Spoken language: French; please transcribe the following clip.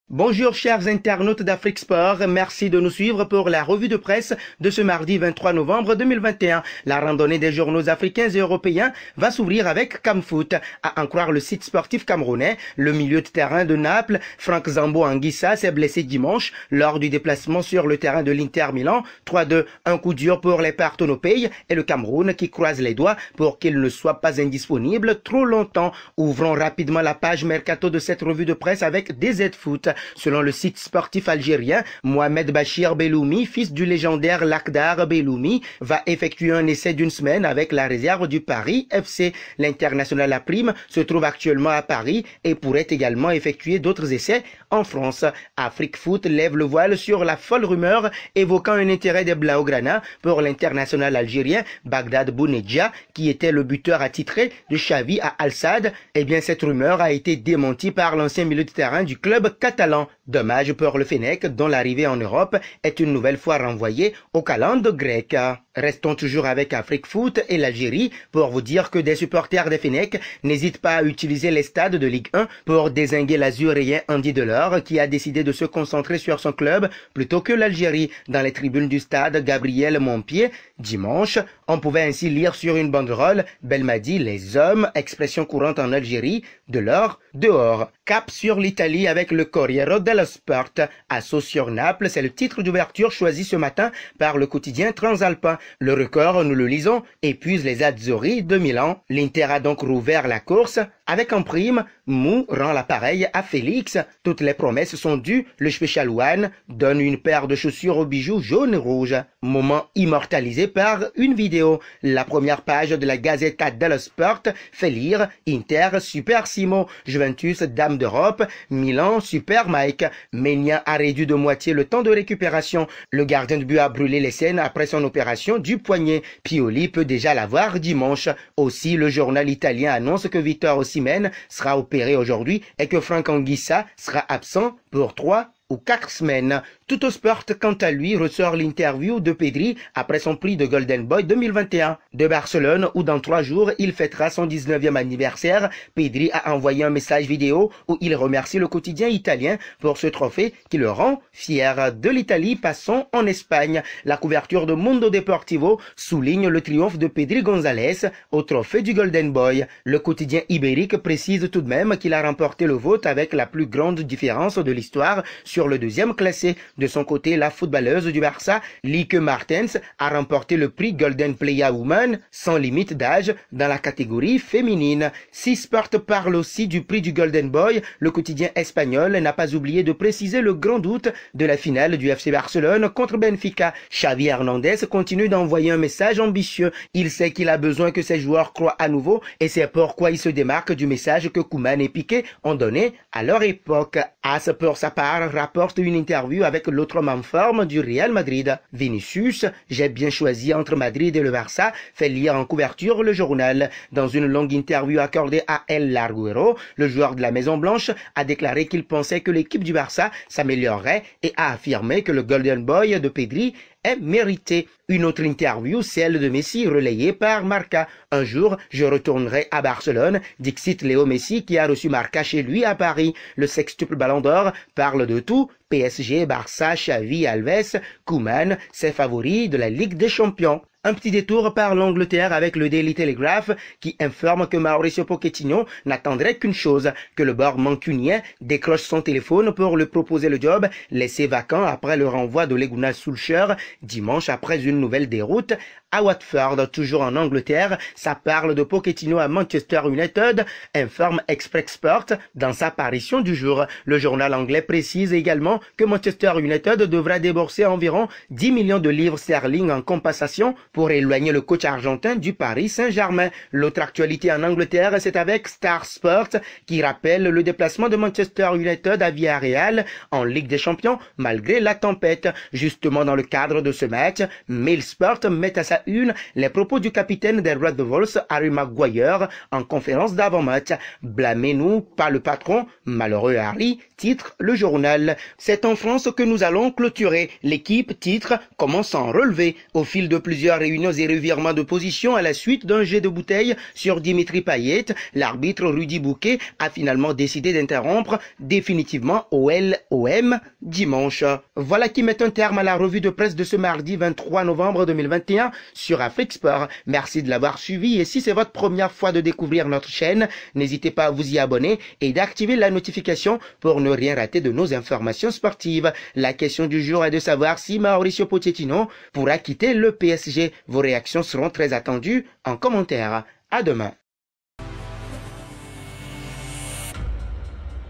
Bonjour chers internautes d'Afrique Sport, merci de nous suivre pour la revue de presse de ce mardi 23 novembre 2021. La randonnée des journaux africains et européens va s'ouvrir avec Camfoot. À en croire le site sportif camerounais, le milieu de terrain de Naples, Franck Zambo Anguissa, s'est blessé dimanche lors du déplacement sur le terrain de l'Inter Milan. 3-2, un coup dur pour les partenopéis et le Cameroun qui croise les doigts pour qu'il ne soit pas indisponible trop longtemps. Ouvrons rapidement la page mercato de cette revue de presse avec DZ Foot. Selon le site sportif algérien, Mohamed Bachir Belloumi, fils du légendaire Lakhdar Belloumi, va effectuer un essai d'une semaine avec la réserve du Paris FC. L'international à prime se trouve actuellement à Paris et pourrait également effectuer d'autres essais en France. Afrique Foot lève le voile sur la folle rumeur évoquant un intérêt des Blaugrana pour l'international algérien Bagdad Bounedjah, qui était le buteur attitré de Xavi à Al-Sadd. Eh bien, cette rumeur a été démentie par l'ancien milieu de terrain du club catalan. Dommage pour le Fennec, dont l'arrivée en Europe est une nouvelle fois renvoyée au calende grec. Restons toujours avec Afrique Foot et l'Algérie pour vous dire que des supporters des Fennec n'hésitent pas à utiliser les stades de Ligue 1 pour dézinguer l'Azurien Andy Delors, qui a décidé de se concentrer sur son club plutôt que l'Algérie. Dans les tribunes du stade Gabriel Montpied, dimanche, on pouvait ainsi lire sur une banderole « Belmadi, les hommes », expression courante en Algérie, Delors, dehors. Cap sur l'Italie avec le Corriere dello Sport. Assaut sur Naples, c'est le titre d'ouverture choisi ce matin par le quotidien transalpin. Le record, nous le lisons, épuise les Azzurri de Milan. L'Inter a donc rouvert la course. Avec en prime, Mou rend l'appareil à Félix. Toutes les promesses sont dues. Le Special One donne une paire de chaussures aux bijoux jaune et rouge. Moment immortalisé par une vidéo. La première page de la Gazzetta dello Sport fait lire Inter Super Simo, Juventus Dame d'Europe, Milan Super Mike. Maignan a réduit de moitié le temps de récupération. Le gardien de but a brûlé les scènes après son opération du poignet. Pioli peut déjà l'avoir dimanche. Aussi, le journal italien annonce que Victor Osimhen sera opéré aujourd'hui et que Franck Anguissa sera absent pour 3 ou 4 semaines. Tout au sport, quant à lui, ressort l'interview de Pedri après son prix de Golden Boy 2021. De Barcelone, où dans 3 jours, il fêtera son 19e anniversaire, Pedri a envoyé un message vidéo où il remercie le quotidien italien pour ce trophée qui le rend fier. De l'Italie, passons en Espagne. La couverture de Mundo Deportivo souligne le triomphe de Pedri González au trophée du Golden Boy. Le quotidien ibérique précise tout de même qu'il a remporté le vote avec la plus grande différence de l'histoire sur le deuxième classé. De son côté, la footballeuse du Barça, Lieke Martens, a remporté le prix Golden Player Woman sans limite d'âge dans la catégorie féminine. Si Sport parle aussi du prix du Golden Boy, le quotidien espagnol n'a pas oublié de préciser le grand doute de la finale du FC Barcelone contre Benfica. Xavi Hernandez continue d'envoyer un message ambitieux. Il sait qu'il a besoin que ses joueurs croient à nouveau et c'est pourquoi il se démarque du message que Koeman et Piqué ont donné à leur époque. As, pour sa part, rapporte une interview avec l'autre homme en forme du Real Madrid. Vinicius, j'ai bien choisi entre Madrid et le Barça, fait lire en couverture le journal. Dans une longue interview accordée à El Larguero, le joueur de la Maison Blanche a déclaré qu'il pensait que l'équipe du Barça s'améliorerait et a affirmé que le Golden Boy de Pedri est mérité. Une autre interview, celle de Messi, relayée par Marca. Un jour, je retournerai à Barcelone, dixit Léo Messi qui a reçu Marca chez lui à Paris. Le sextuple Ballon d'Or parle de tout. PSG, Barça, Xavi, Alves, Koeman, ses favoris de la Ligue des Champions. Un petit détour par l'Angleterre avec le Daily Telegraph qui informe que Mauricio Pochettino n'attendrait qu'une chose, que le bord mancunien décroche son téléphone pour lui proposer le job laissé vacant après le renvoi de Ole Gunnar Solskjaer dimanche après une nouvelle déroute à Watford. Toujours en Angleterre, ça parle de Pochettino à Manchester United, informe Express Sport dans sa parution du jour. Le journal anglais précise également que Manchester United devra débourser environ 10 millions de livres sterling en compensation pour éloigner le coach argentin du Paris Saint-Germain. L'autre actualité en Angleterre, c'est avec Star Sport qui rappelle le déplacement de Manchester United à Villarreal en Ligue des Champions malgré la tempête. Justement dans le cadre de ce match, Mail Sport met à sa une, les propos du capitaine des Red Devils, Harry Maguire, en conférence d'avant-match. Blâmez-nous pas le patron, malheureux Harry, titre le journal. C'est en France que nous allons clôturer. L'équipe titre comment s'en relever. Au fil de plusieurs réunions et revirements de position à la suite d'un jet de bouteille sur Dimitri Payet, l'arbitre Rudy Bouquet a finalement décidé d'interrompre définitivement OL-OM dimanche. Voilà qui met un terme à la revue de presse de ce mardi 23 novembre 2021 sur Afrique Sport. Merci de l'avoir suivi et si c'est votre première fois de découvrir notre chaîne, n'hésitez pas à vous y abonner et d'activer la notification pour ne rien rater de nos informations sportives. La question du jour est de savoir si Mauricio Pochettino pourra quitter le PSG. Vos réactions seront très attendues en commentaire. À demain.